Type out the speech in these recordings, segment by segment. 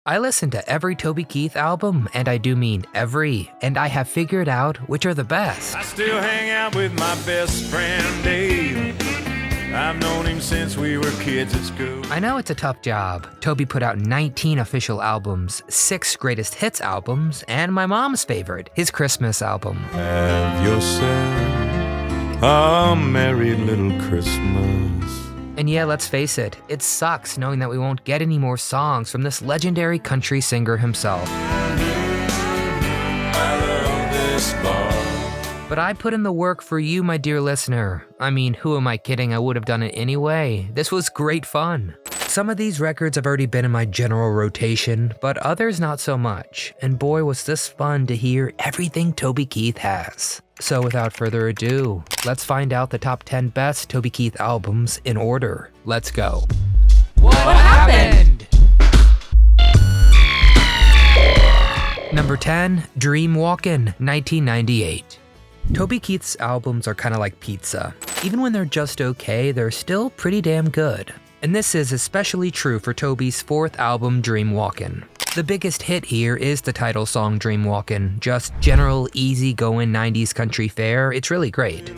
I listen to every Toby Keith album, and I do mean every, and I have figured out which are the best. I still hang out with my best friend Dave. I've known him since we were kids at school. I know it's a tough job. Toby put out 19 official albums, 6 greatest hits albums, and my mom's favorite, his Christmas album. Have yourself a merry little Christmas. And yeah, let's face it, it sucks knowing that we won't get any more songs from this legendary country singer himself. I love this bar. But I put in the work for you, my dear listener. I mean, who am I kidding? I would have done it anyway. This was great fun. Some of these records have already been in my general rotation, but others not so much. And boy, was this fun to hear everything Toby Keith has. So without further ado, let's find out the top 10 best Toby Keith albums in order. Let's go. What happened? Number 10, Dream Walkin', 1998. Toby Keith's albums are kinda like pizza. Even when they're just okay, they're still pretty damn good. And this is especially true for Toby's 4th album, Dream Walkin'. The biggest hit here is the title song, Dream Walkin', just general easy-going 90s country fare. It's really great.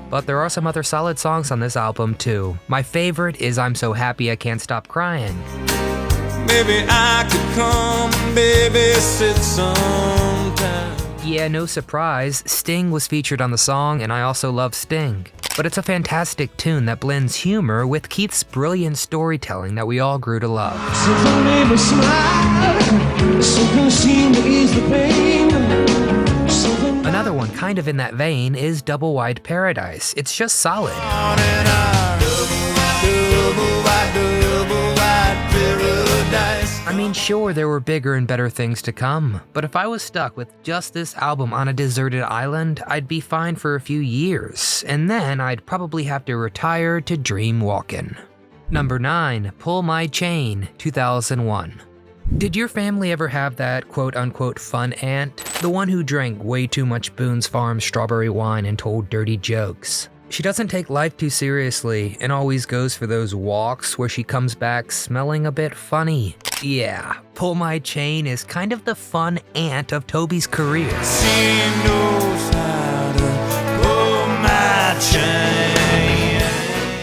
But there are some other solid songs on this album too. My favorite is I'm So Happy I Can't Stop Crying. Maybe I could come babysit sometime. Yeah, no surprise, Sting was featured on the song, and I also love Sting. But it's a fantastic tune that blends humor with Keith's brilliant storytelling that we all grew to love. Something made me smile, something seemed to ease the pain. Another one kind of in that vein is Double Wide Paradise. It's just solid. I mean, sure, there were bigger and better things to come, but if I was stuck with just this album on a deserted island, I'd be fine for a few years, and then I'd probably have to retire to dream walkin'. Number 9, Pull My Chain, 2001. Did your family ever have that quote-unquote fun aunt? The one who drank way too much Boone's Farm strawberry wine and told dirty jokes. She doesn't take life too seriously and always goes for those walks where she comes back smelling a bit funny. Yeah, Pull My Chain is kind of the fun aunt of Toby's career. She knows how to pull my chain.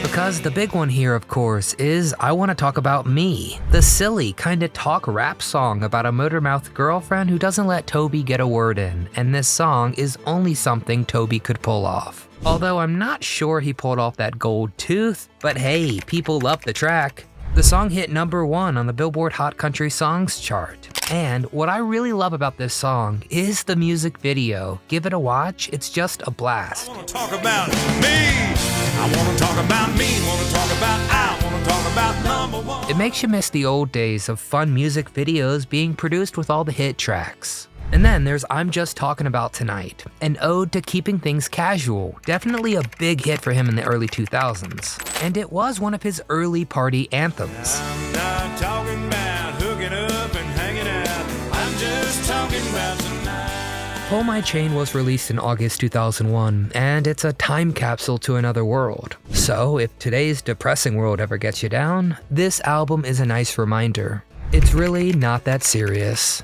Because the big one here, of course, is I Want to Talk About Me, the silly kind of talk rap song about a motor-mouthed girlfriend who doesn't let Toby get a word in, and this song is only something Toby could pull off. Although I'm not sure he pulled off that gold tooth, but hey, people love the track. The song hit number 1 on the Billboard Hot Country Songs chart. And what I really love about this song is the music video. Give it a watch, it's just a blast. I wanna talk about me. I wanna talk about me. Wanna talk about I wanna talk about number 1. It makes you miss the old days of fun music videos being produced with all the hit tracks. And then there's I'm Just Talking About Tonight, an ode to keeping things casual, definitely a big hit for him in the early 2000s. And it was one of his early party anthems. I'm not talking about hooking up and hanging out. I'm just talking about tonight. Pull My Chain was released in August 2001, and it's a time capsule to another world. So if today's depressing world ever gets you down, this album is a nice reminder. It's really not that serious.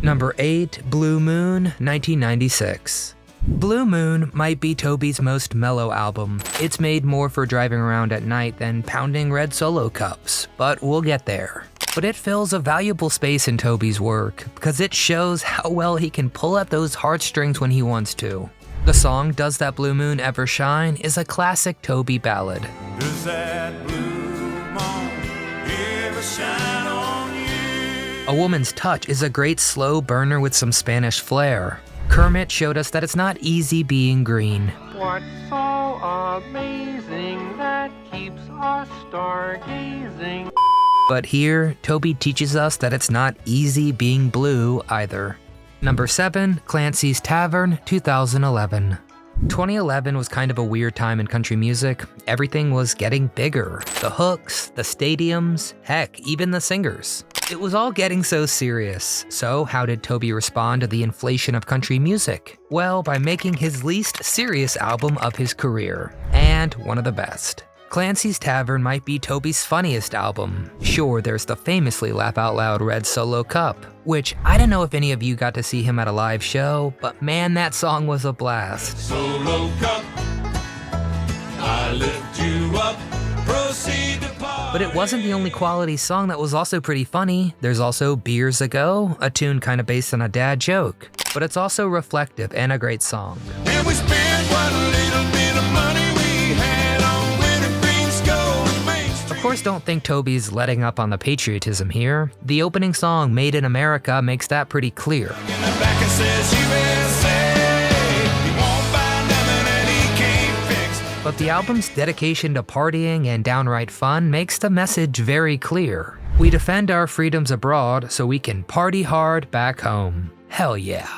Number 8, Blue Moon, 1996. Blue Moon might be Toby's most mellow album. It's made more for driving around at night than pounding red Solo cups, but we'll get there. But it fills a valuable space in Toby's work, because it shows how well he can pull at those heartstrings when he wants to. The song Does That Blue Moon Ever Shine is a classic Toby ballad. Does that blue moon ever shine on you? A Woman's Touch is a great slow burner with some Spanish flair. Kermit showed us that it's not easy being green. What's so amazing that keeps us stargazing? But here, Toby teaches us that it's not easy being blue either. Number 7, Clancys Tavern, 2011. 2011 was kind of a weird time in country music. Everything was getting bigger. The hooks, the stadiums, heck, even the singers. It was all getting so serious. So how did Toby respond to the inflation of country music? Well, by making his least serious album of his career, and one of the best. Clancys Tavern might be Toby's funniest album. Sure, there's the famously laugh-out-loud Red Solo Cup, which I don't know if any of you got to see him at a live show, but man, that song was a blast. Solo cup, I lift you up, proceed to party. But it wasn't the only quality song that was also pretty funny. There's also Beers Ago, a tune kind of based on a dad joke. But it's also reflective and a great song. And we spent what little bit of money we had on wintergreen gold Main Street. Of course, don't think Toby's letting up on the patriotism here. The opening song, Made in America, makes that pretty clear. In the back it says USA. He won't buy nothing that he can't fix. But the album's dedication to partying and downright fun makes the message very clear. We defend our freedoms abroad so we can party hard back home. Hell yeah.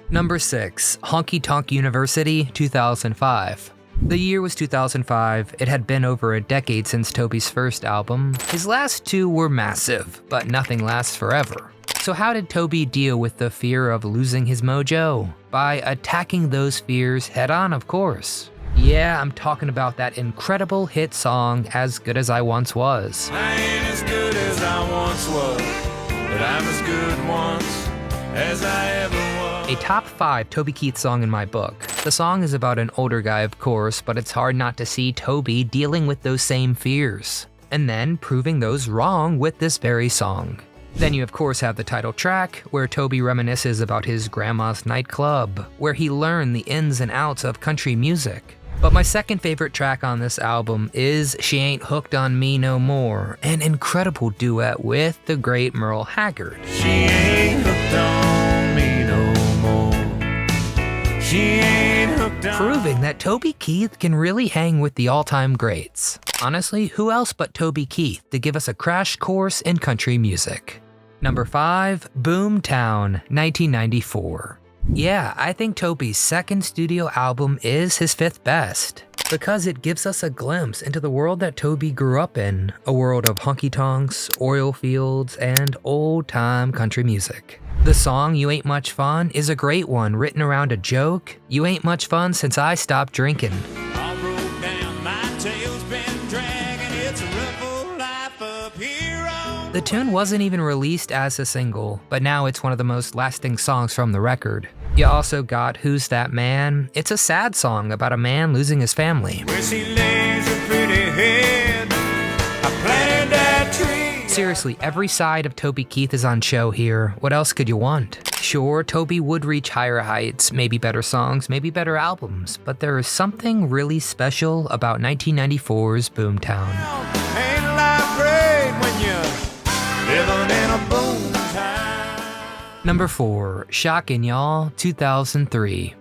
Number 6, Honky Tonk University, 2005. The year was 2005. It had been over a decade since Toby's first album. His last two were massive, but nothing lasts forever. So how did Toby deal with the fear of losing his mojo? By attacking those fears head on, of course. Yeah, I'm talking about that incredible hit song, As Good As I Once Was. I ain't as good as I once was, but I'm as good once as I ever was. A top 5 Toby Keith song in my book. The song is about an older guy, of course, but it's hard not to see Toby dealing with those same fears, and then proving those wrong with this very song. Then you of course have the title track, where Toby reminisces about his grandma's nightclub, where he learned the ins and outs of country music. But my second favorite track on this album is She Ain't Hooked on Me No More, an incredible duet with the great Merle Haggard. She ain't hooked on me no more. She ain't hooked on Proving that Toby Keith can really hang with the all-time greats. Honestly, who else but Toby Keith to give us a crash course in country music? Number 5, Boomtown, 1994. Yeah, I think Toby's second studio album is his 5th best, because it gives us a glimpse into the world that Toby grew up in, a world of honky-tonks, oil fields, and old-time country music. The song You Ain't Much Fun is a great one written around a joke. You ain't much fun since I stopped drinking. all broke down, my tail's been dragging. It's a rough life up here on The tune wasn't even released as a single, but now it's one of the most lasting songs from the record. You also got Who's That Man? It's a sad song about a man losing his family. where she lays her pretty head. I planted that tree. Seriously, every side of Toby Keith is on show here. What else could you want? Sure, Toby would reach higher heights, maybe better songs, maybe better albums, but there is something really special about 1994's Boomtown. Ain't life great when you're living in a boom town. Number 4, Shockin' Y'all, 2003.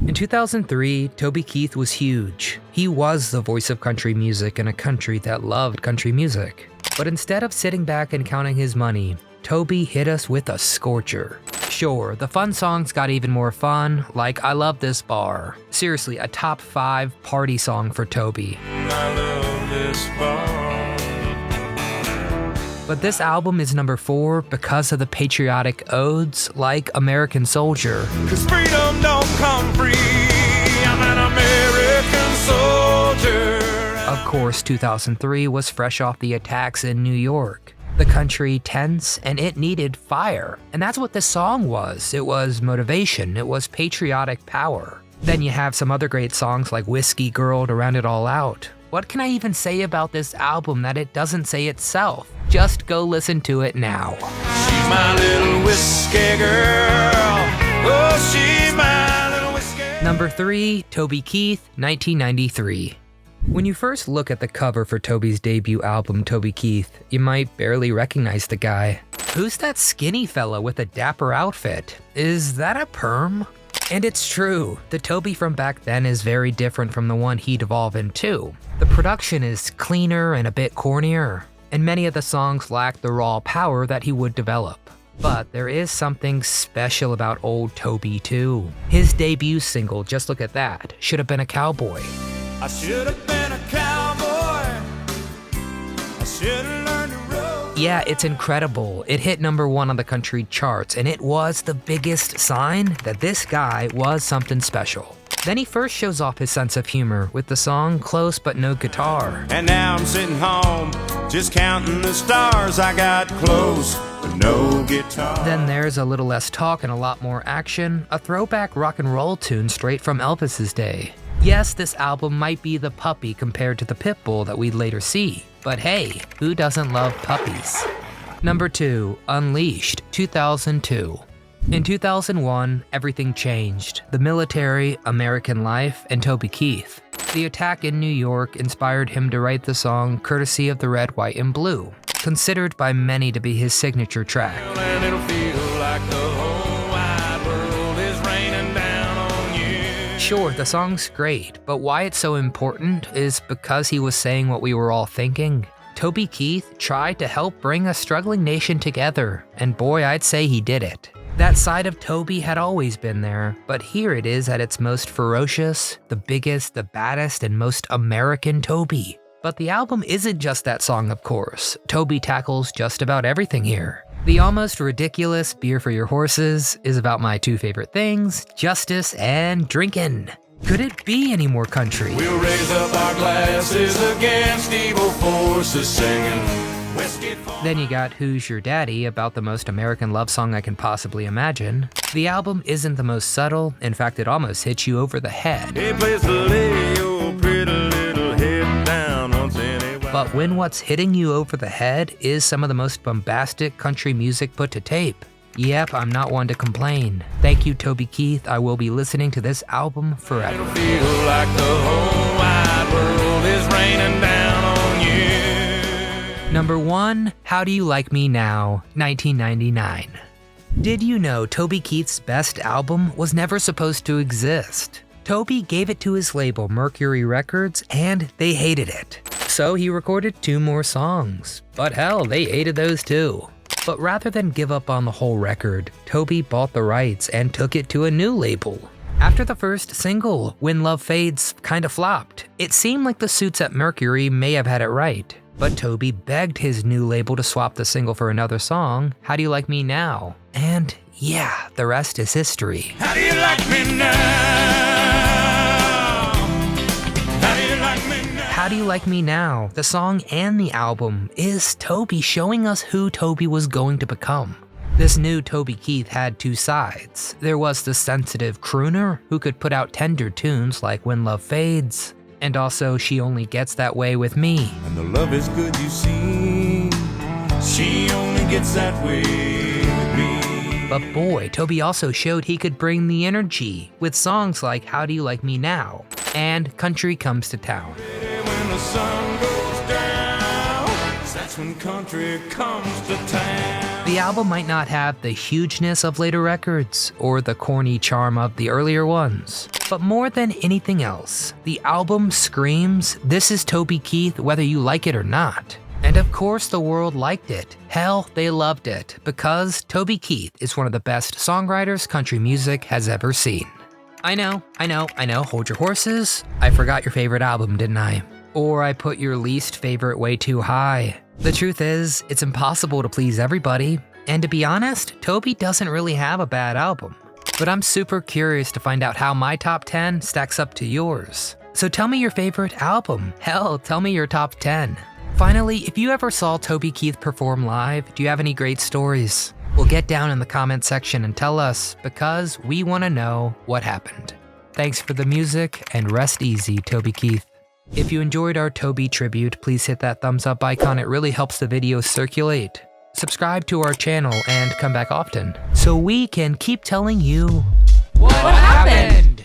In 2003, Toby Keith was huge. He was the voice of country music in a country that loved country music. But instead of sitting back and counting his money, Toby hit us with a scorcher. Sure, the fun songs got even more fun, like I Love This Bar. Seriously, a top 5 party song for Toby. I love this bar. But this album is number 4 because of the patriotic odes like American Soldier. 'Cause freedom don't come free. I'm an American soldier. Of course, 2003 was fresh off the attacks in New York. The country tense, and it needed fire. And that's what this song was. It was motivation. It was patriotic power. Then you have some other great songs like Whiskey Girl to round it all out. What can I even say about this album that it doesn't say itself? Just go listen to it now. She's my little whiskey girl. Oh, she's my little whiskey. Number 3, Toby Keith, 1993. When you first look at the cover for Toby's debut album, Toby Keith, you might barely recognize the guy. Who's that skinny fella with a dapper outfit? Is that a perm? And it's true, the Toby from back then is very different from the one he'd evolve into. The production is cleaner and a bit cornier, and many of the songs lack the raw power that he would develop. But there is something special about old Toby too. His debut single, Just Look at That, should have been a cowboy. I should have been a cowboy. I should have learned to roll. Yeah, it's incredible. It hit number 1 on the country charts, and it was the biggest sign that this guy was something special. Then he first shows off his sense of humor with the song Close But No Guitar. And now I'm sitting home, just counting the stars. I got close, but no guitar. Then there's a little less talk and a lot more action, a throwback rock and roll tune straight from Elvis's day. Yes, this album might be the puppy compared to the pit bull that we'd later see, but hey, who doesn't love puppies? Number 2, Unleashed, 2002. In 2001, everything changed. The military, American life, and Toby Keith. The attack in New York inspired him to write the song courtesy of the Red, White, and Blue, considered by many to be his signature track. And it'll feel like the whole wide world is raining down on you. Sure, the song's great, but why it's so important is because he was saying what we were all thinking. Toby Keith tried to help bring a struggling nation together, and boy, I'd say he did it. That side of Toby had always been there, but here it is at its most ferocious, the biggest, the baddest, and most American Toby. But the album isn't just that song, of course. Toby tackles just about everything here. The almost ridiculous Beer for Your Horses is about my 2 favorite things, justice and drinking. Could it be any more country? We'll raise up our glasses against evil forces singing whiskey for... Then you got Who's Your Daddy, about the most American love song I can possibly imagine. The album isn't the most subtle, in fact it almost hits you over the head. Hey, place to lay your pretty little head down once in a while. But when what's hitting you over the head is some of the most bombastic country music put to tape, yep, I'm not one to complain. Thank you, Toby Keith. I will be listening to this album forever. It'll feel like the whole wide world is raining down on you. Number 1, How Do You Like Me Now, 1999. Did you know Toby Keith's best album was never supposed to exist? Toby gave it to his label Mercury Records and they hated it. So he recorded 2 more songs, but hell, they hated those too. But rather than give up on the whole record, Toby bought the rights and took it to a new label. After the first single, When Love Fades, kinda flopped. It seemed like the suits at Mercury may have had it right. But Toby begged his new label to swap the single for another song, How Do You Like Me Now? And yeah, the rest is history. How do you like me now? How do you like me now? How Do You Like Me Now, the song and the album, is Toby showing us who Toby was going to become. This new Toby Keith had 2 sides. There was the sensitive crooner who could put out tender tunes like When Love Fades, and also She Only Gets That Way With Me. And the love is good, you see. She only gets that way with me. But boy, Toby also showed he could bring the energy with songs like How Do You Like Me Now and Country Comes to Town. When the sun goes down, that's when country comes to town. The album might not have the hugeness of later records or the corny charm of the earlier ones, but more than anything else, the album screams, this is Toby Keith whether you like it or not. And of course the world liked it. Hell, they loved it, because Toby Keith is one of the best songwriters country music has ever seen. I know, hold your horses. I forgot your favorite album, didn't I? Or I put your least favorite way too high. The truth is, it's impossible to please everybody, and to be honest, Toby doesn't really have a bad album. But I'm super curious to find out how my top 10 stacks up to yours. So tell me your favorite album. Hell, tell me your top 10. Finally, if you ever saw Toby Keith perform live, do you have any great stories? Well, get down in the comment section and tell us, because we want to know what happened. Thanks for the music, and rest easy, Toby Keith. If you enjoyed our Toby tribute, please hit that thumbs up icon, it really helps the video circulate. Subscribe to our channel and come back often, so we can keep telling you What happened?